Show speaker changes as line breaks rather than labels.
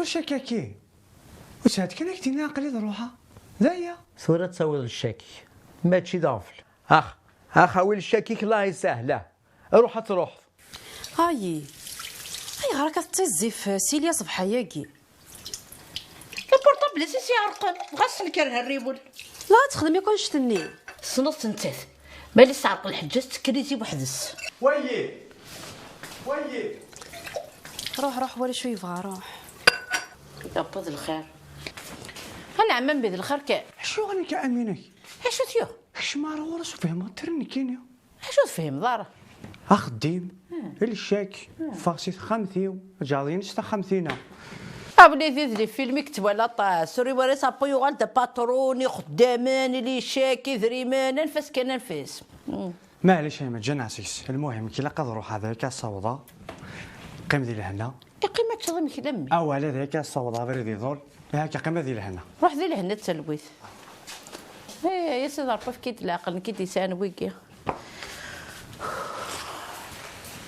شو شكاكي وشات كان كتينا عقلي ضروحه ذايا
ثورة تصور الشاكي ماشي ضافل اخ ويل الشاكيك الله يسهله روح تروح
هاي راك تزيف سيليا صبحا ياكي
البورطابل سيسي عرقل غاس نكره الريبول
لا تخدم يكون شتني
صنص نتات بالي سعرق الحجاج تكريتي بوحدس
ويي
روح ولا شو يبغى روح
يابا الخير هلا عمام بيد الخير كاع
شو غني كأميني
شو تيو
حشمار ورا فهم ترني كينيا
شو تفهم دارا
اخديم الشاك فاصيت خمثيو جاضين ستا خمثينا
قبل ذي فيلم كتب ولا طا سوري ورا صابو يغال دا باتروني خدامان اللي شاكي ذريمان نفس كان نفس
معليش ما جناسيس المهم كي لقد روح هذاك الصوضه قيم ذي لهنا
قيمة تظلم كلامي
اولا ذاك الصوضه غير ذي ظل هاك قيم ذي لهنا
روح ذي لهنا تسلويت يا سيدي عرفوا في كيد العقل كيد لسان ويكي